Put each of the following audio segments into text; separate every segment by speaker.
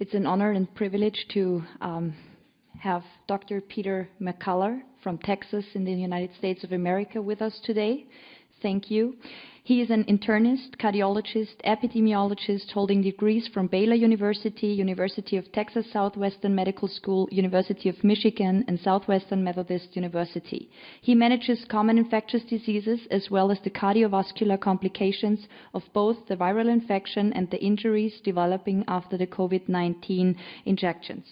Speaker 1: It's an honor and privilege to have Dr. Peter McCullough from Texas in the United States of America with us today. Thank you. He is an internist, cardiologist, epidemiologist holding degrees from Baylor University, University of Texas Southwestern Medical School, University of Michigan, and Southwestern Methodist University. He manages common infectious diseases as well as the cardiovascular complications of both the viral infection and the injuries developing after the COVID-19 injections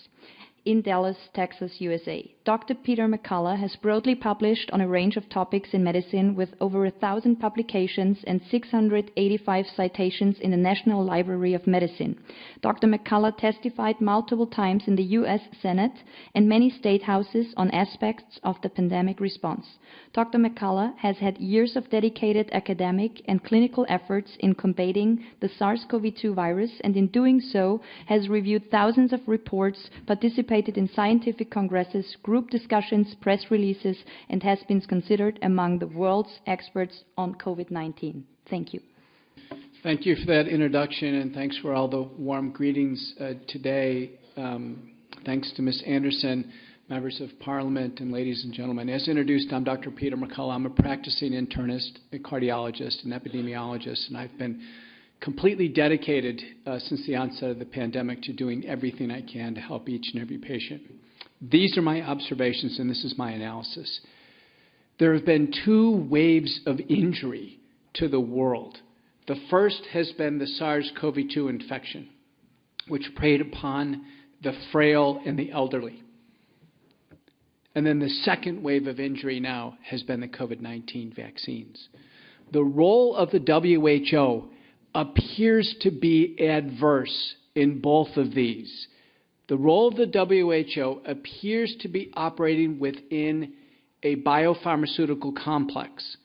Speaker 1: in Dallas, Texas, USA. Dr. Peter McCullough has broadly published on a range of topics in medicine with over 1,000 publications and 685 citations in the National Library of Medicine. Dr. McCullough testified multiple times in the U.S. Senate and many state houses on aspects of the pandemic response. Dr. McCullough has had years of dedicated academic and clinical efforts in combating the SARS-CoV-2 virus, and in doing so has reviewed thousands of reports, participated in scientific congresses, group discussions, press releases, and has been considered among the world's experts on COVID-19. Thank you.
Speaker 2: Thank you for that introduction, and thanks for all the warm greetings today. Thanks to Ms. Anderson, members of Parliament, and ladies and gentlemen. As introduced, I'm Dr. Peter McCullough. I'm a practicing internist, a cardiologist, and epidemiologist, and I've been completely dedicated since the onset of the pandemic to doing everything I can to help each and every patient. These are my observations, and this is my analysis. There have been two waves of injury to the world. The first has been the SARS-CoV-2 infection, which preyed upon the frail and the elderly. And then the second wave of injury now has been the COVID-19 vaccines. The role of the WHO appears to be adverse in both of these. The role of the WHO appears to be operating within a biopharmaceutical complex,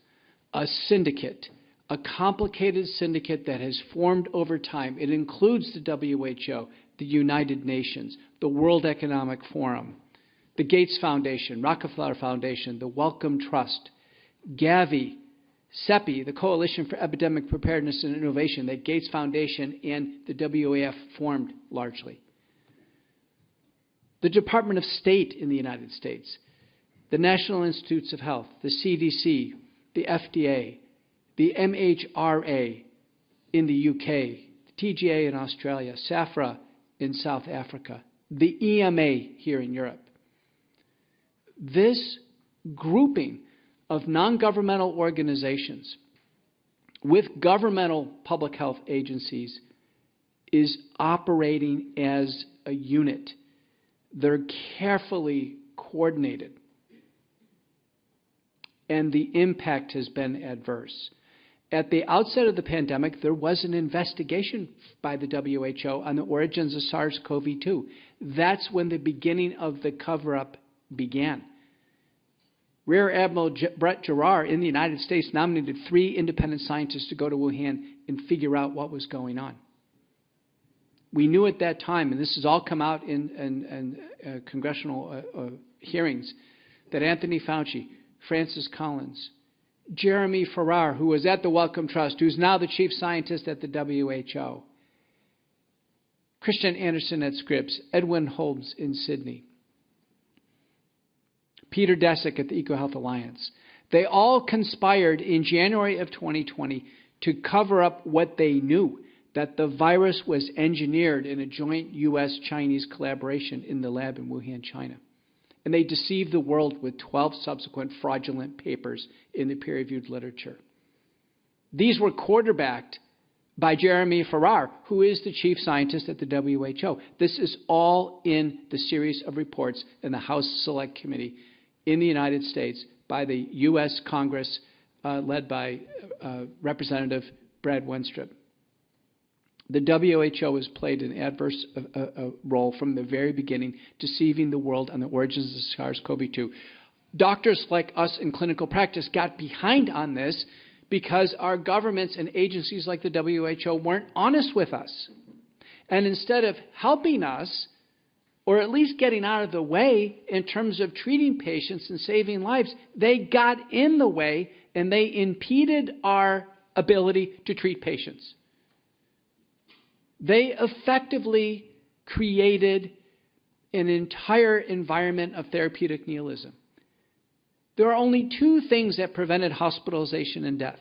Speaker 2: a syndicate, a complicated syndicate that has formed over time. It includes the WHO, the United Nations, the World Economic Forum, the Gates Foundation, Rockefeller Foundation, the Wellcome Trust, Gavi, CEPI, the Coalition for Epidemic Preparedness and Innovation, that Gates Foundation and the WEF formed largely. The Department of State in the United States, the National Institutes of Health, the CDC, the FDA, the MHRA in the UK, the TGA in Australia, SAFRA in South Africa, the EMA here in Europe. This grouping of non-governmental organizations with governmental public health agencies is operating as a unit. They're carefully coordinated, and the impact has been adverse. At the outset of the pandemic, there was an investigation by the WHO on the origins of SARS-CoV-2. That's when the beginning of the cover-up began. Rear Admiral Brett Giroir in the United States nominated 3 independent scientists to go to Wuhan and figure out what was going on. We knew at that time, and this has all come out in congressional hearings, that Anthony Fauci, Francis Collins, Jeremy Farrar, who was at the Wellcome Trust, who's now the chief scientist at the WHO, Christian Anderson at Scripps, Edwin Holmes in Sydney, Peter Daszak at the EcoHealth Alliance. They all conspired in January of 2020 to cover up what they knew, that the virus was engineered in a joint U.S.-Chinese collaboration in the lab in Wuhan, China. And they deceived the world with 12 subsequent fraudulent papers in the peer-reviewed literature. These were quarterbacked by Jeremy Farrar, who is the chief scientist at the WHO. This is all in the series of reports in the House Select Committee in the United States by the U.S. Congress led by Representative Brad Wenstrup. The WHO has played an adverse role from the very beginning, deceiving the world on the origins of SARS-CoV-2. Doctors like us in clinical practice got behind on this because our governments and agencies like the WHO weren't honest with us. And instead of helping us, or at least getting out of the way in terms of treating patients and saving lives, they got in the way and they impeded our ability to treat patients. They effectively created an entire environment of therapeutic nihilism. There are only two things that prevented hospitalization and death.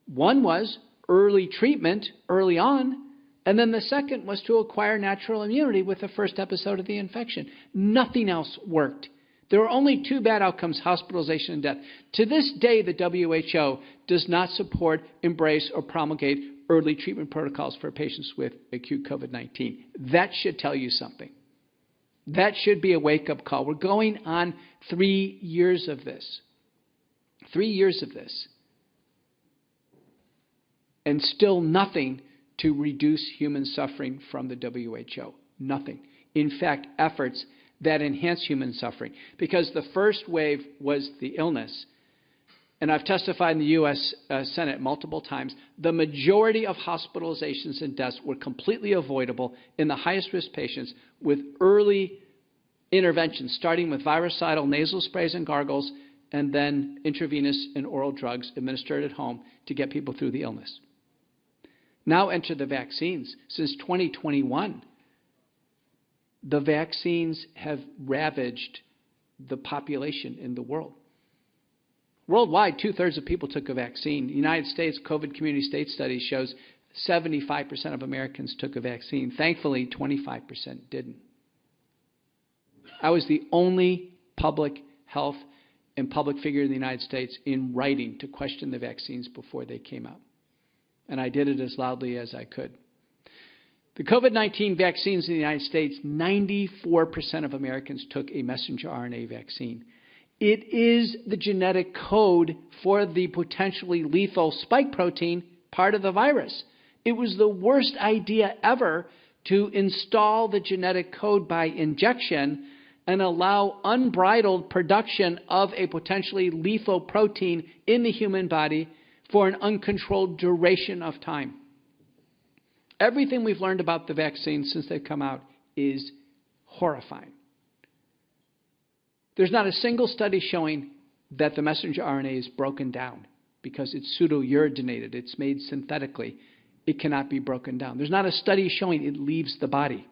Speaker 2: One was early treatment early on, and then the second was to acquire natural immunity with the first episode of the infection. Nothing else worked. There were only two bad outcomes, hospitalization and death. To this day, the WHO does not support, embrace, or promulgate early treatment protocols for patients with acute COVID-19. That should tell you something. That should be a wake-up call. We're going on 3 years of this. 3 years of this. And still nothing to reduce human suffering from the WHO. Nothing. In fact, efforts that enhance human suffering. Because the first wave was the illness. And I've testified in the U.S. Senate multiple times. The majority of hospitalizations and deaths were completely avoidable in the highest risk patients with early interventions, starting with virucidal nasal sprays and gargles, and then intravenous and oral drugs administered at home to get people through the illness. Now enter the vaccines. Since 2021, the vaccines have ravaged the population in the world. Worldwide, 2/3 of people took a vaccine. The United States COVID Community State Study shows 75% of Americans took a vaccine. Thankfully, 25% didn't. I was the only public health and public figure in the United States in writing to question the vaccines before they came out. And I did it as loudly as I could. The COVID-19 vaccines in the United States, 94% of Americans took a messenger RNA vaccine. It is the genetic code for the potentially lethal spike protein, part of the virus. It was the worst idea ever to install the genetic code by injection and allow unbridled production of a potentially lethal protein in the human body for an uncontrolled duration of time. Everything we've learned about the vaccine since they've come out is horrifying. There's not a single study showing that the messenger RNA is broken down because it's pseudo-uridinated. It's made synthetically. It cannot be broken down. There's not a study showing it leaves the body.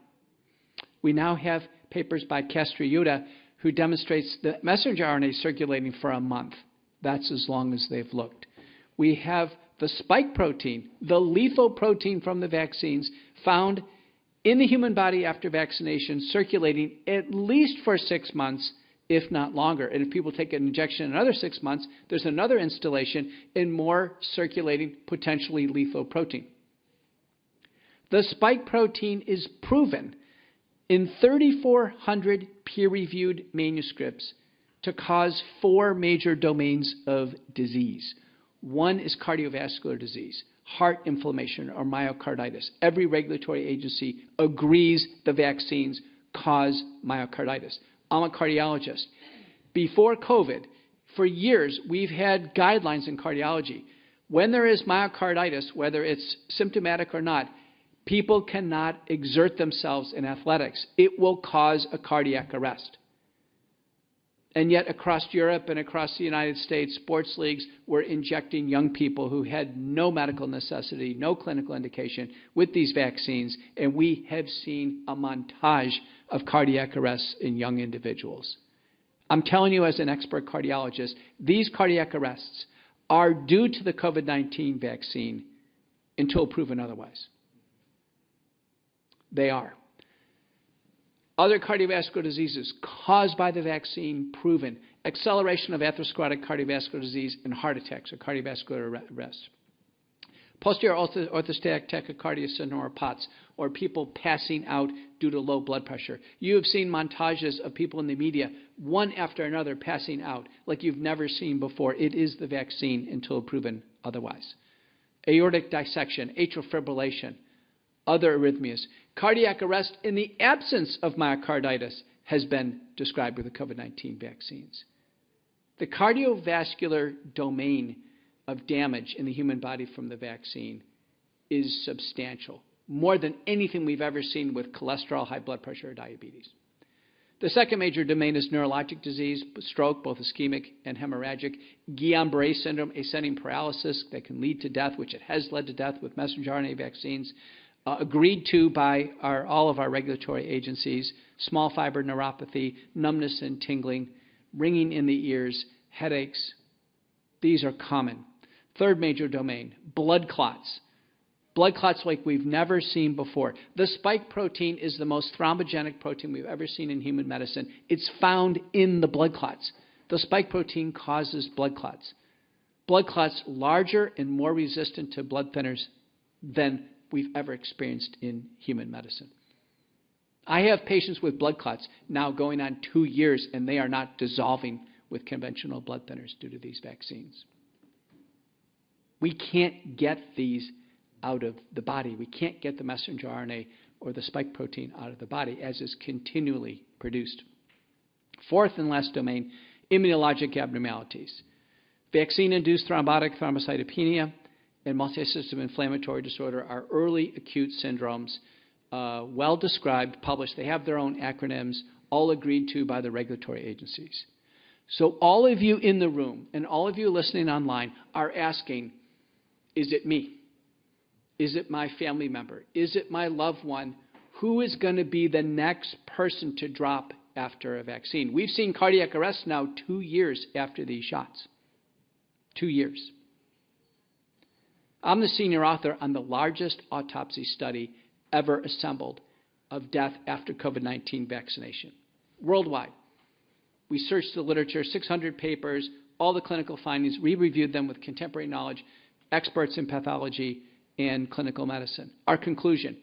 Speaker 2: We now have papers by Castriuta who demonstrates that messenger RNA is circulating for a month. That's as long as they've looked. We have the spike protein, the lethal protein from the vaccines, found in the human body after vaccination, circulating at least for 6 months, if not longer. And if people take an injection in another 6 months, there's another installation in more circulating, potentially lethal protein. The spike protein is proven in 3,400 peer-reviewed manuscripts to cause 4 major domains of disease. One is cardiovascular disease, heart inflammation, or myocarditis. Every regulatory agency agrees the vaccines cause myocarditis. I'm a cardiologist. Before COVID, for years, we've had guidelines in cardiology. When there is myocarditis, whether it's symptomatic or not, people cannot exert themselves in athletics. It will cause a cardiac arrest. And yet across Europe and across the United States, sports leagues were injecting young people who had no medical necessity, no clinical indication with these vaccines, and we have seen a montage of cardiac arrests in young individuals. I'm telling you as an expert cardiologist, these cardiac arrests are due to the COVID-19 vaccine until proven otherwise. They are. Other cardiovascular diseases caused by the vaccine proven. Acceleration of atherosclerotic cardiovascular disease and heart attacks or cardiovascular arrest. Posterior orthostatic tachycardia syndrome or POTS, or people passing out due to low blood pressure. You have seen montages of people in the media, one after another, passing out like you've never seen before. It is the vaccine until proven otherwise. Aortic dissection, atrial fibrillation, other arrhythmias. Cardiac arrest in the absence of myocarditis has been described with the COVID-19 vaccines. The cardiovascular domain of damage in the human body from the vaccine is substantial, more than anything we've ever seen with cholesterol, high blood pressure, or diabetes. The second major domain is neurologic disease, stroke, both ischemic and hemorrhagic, Guillain-Barré syndrome, ascending paralysis that can lead to death, which it has led to death with messenger RNA vaccines, agreed to by all of our regulatory agencies: small fiber neuropathy, numbness and tingling, ringing in the ears, headaches. These are common. Third major domain, blood clots. Blood clots like we've never seen before. The spike protein is the most thrombogenic protein we've ever seen in human medicine. It's found in the blood clots. The spike protein causes blood clots. Blood clots larger and more resistant to blood thinners than we've ever experienced in human medicine. I have patients with blood clots now going on 2 years, and they are not dissolving with conventional blood thinners due to these vaccines. We can't get these out of the body. We can't get the messenger RNA or the spike protein out of the body, as is continually produced. Fourth and last domain, immunologic abnormalities. Vaccine-induced thrombotic thrombocytopenia and multisystem inflammatory disorder are early acute syndromes, well described, published. They have their own acronyms, all agreed to by the regulatory agencies. So all of you in the room and all of you listening online are asking, is it me? Is it my family member? Is it my loved one? Who is going to be the next person to drop after a vaccine? We've seen cardiac arrest now 2 years after these shots. 2 years. I'm the senior author on the largest autopsy study ever assembled of death after COVID-19 vaccination, worldwide. We searched the literature, 600 papers, all the clinical findings. We reviewed them with contemporary knowledge, experts in pathology and clinical medicine. Our conclusion,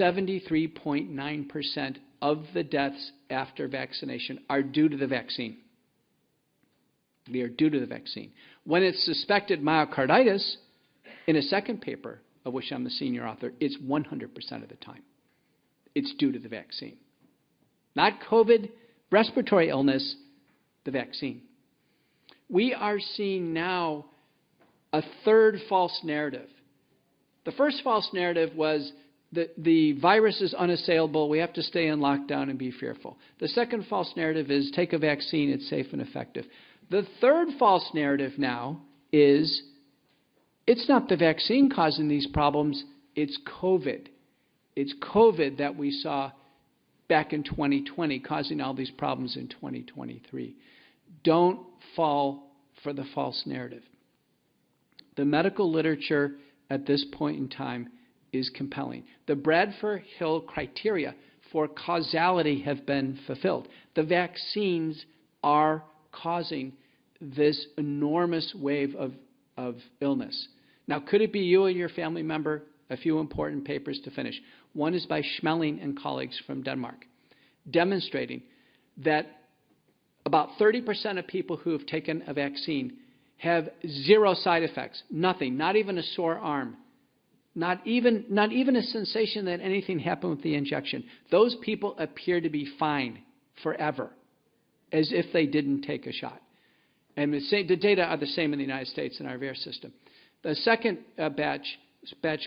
Speaker 2: 73.9% of the deaths after vaccination are due to the vaccine. They are due to the vaccine. When it's suspected myocarditis, in a second paper, of which I'm the senior author, it's 100% of the time. It's due to the vaccine. Not COVID, respiratory illness, the vaccine. We are seeing now a third false narrative. The first false narrative was that the virus is unassailable, we have to stay in lockdown and be fearful. The second false narrative is take a vaccine, it's safe and effective. The third false narrative now is it's not the vaccine causing these problems, it's COVID. It's COVID that we saw back in 2020 causing all these problems in 2023. Don't fall for the false narrative. The medical literature at this point in time is compelling. The Bradford-Hill criteria for causality have been fulfilled. The vaccines are causing this enormous wave of illness. Now, could it be you and your family member? A few important papers to finish. One is by Schmeling and colleagues from Denmark, demonstrating that about 30% of people who have taken a vaccine have zero side effects, nothing, not even a sore arm, not even a sensation that anything happened with the injection. Those people appear to be fine forever, as if they didn't take a shot. And the data are the same in the United States in our VAERS system. The second batch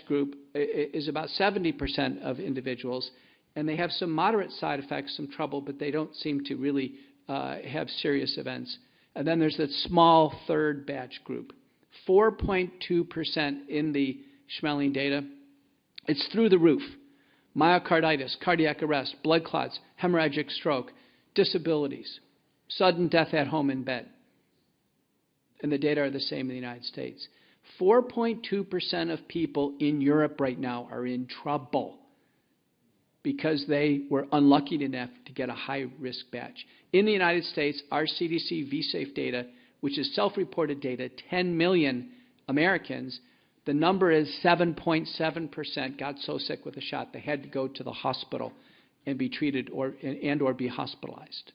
Speaker 2: group is about 70% of individuals, and they have some moderate side effects, some trouble, but they don't seem to really have serious events. And then there's that small third batch group, 4.2% in the Schmeling data. It's through the roof. Myocarditis, cardiac arrest, blood clots, hemorrhagic stroke, disabilities, sudden death at home in bed. And the data are the same in the United States. 4.2% of people in Europe right now are in trouble because they were unlucky enough to get a high-risk batch. In the United States, our CDC VSafe data, which is self-reported data, 10 million Americans, the number is 7.7% got so sick with a shot they had to go to the hospital and be treated or be hospitalized.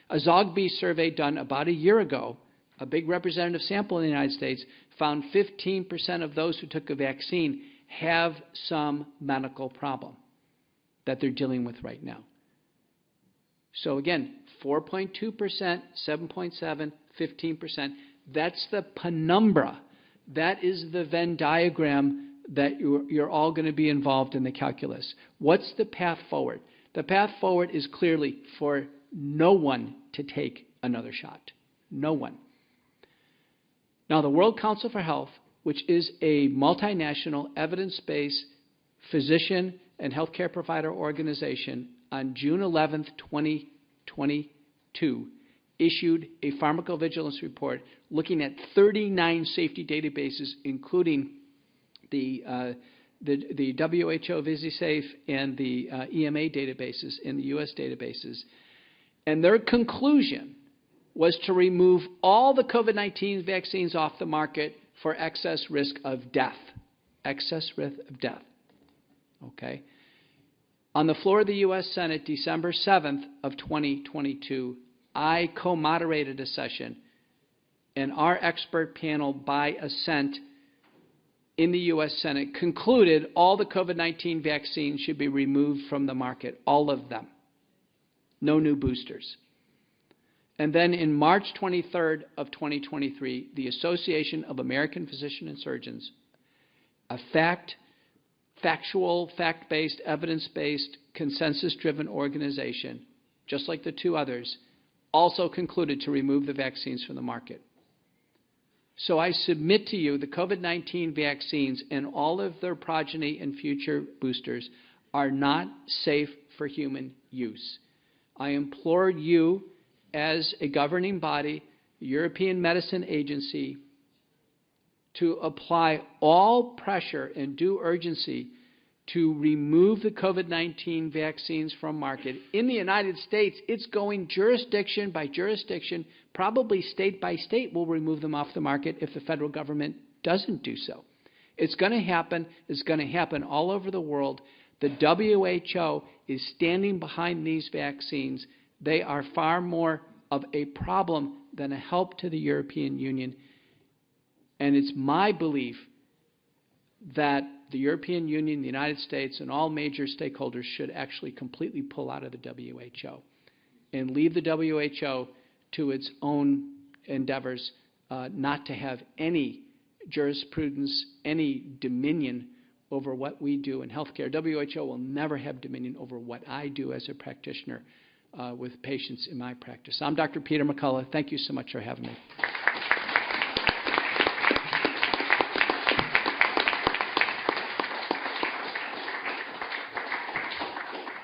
Speaker 2: A Zogby survey done about a year ago, a big representative sample in the United States, found 15% of those who took a vaccine have some medical problem that they're dealing with right now. So again, 4.2%, 7.7%, 15%. That's the penumbra. That is the Venn diagram that you're all going to be involved in the calculus. What's the path forward? The path forward is clearly for no one to take another shot. No one. Now, the World Council for Health, which is a multinational, evidence-based, physician and healthcare provider organization on June 11th, 2022, issued a pharmacovigilance report looking at 39 safety databases, including the WHO VisiSafe and the EMA databases and the U.S. databases. And their conclusion was to remove all the COVID-19 vaccines off the market for excess risk of death. Excess risk of death. Okay? On the floor of the U.S. Senate, December 7th of 2022, I co-moderated a session, and our expert panel, by assent in the U.S. Senate, concluded all the COVID-19 vaccines should be removed from the market, all of them. No new boosters. And then in March 23rd of 2023, the Association of American Physicians and Surgeons, a factual, fact-based, evidence-based, consensus-driven organization, just like the two others, also concluded to remove the vaccines from the market. So I submit to you the COVID-19 vaccines and all of their progeny and future boosters are not safe for human use. I implore you, as a governing body, the European Medicine Agency, to apply all pressure and due urgency to remove the COVID-19 vaccines from market. In the United States, it's going jurisdiction by jurisdiction, probably state by state will remove them off the market if the federal government doesn't do so. It's going to happen. It's going to happen all over the world. The WHO is standing behind these vaccines. They are far more of a problem than a help to the European Union. And it's my belief that the European Union, the United States, and all major stakeholders should actually completely pull out of the WHO and leave the WHO to its own endeavors, not to have any jurisprudence, any dominion over what we do in healthcare. WHO will never have dominion over what I do as a practitioner with patients in my practice. I'm Dr. Peter McCullough. Thank you so much for having me.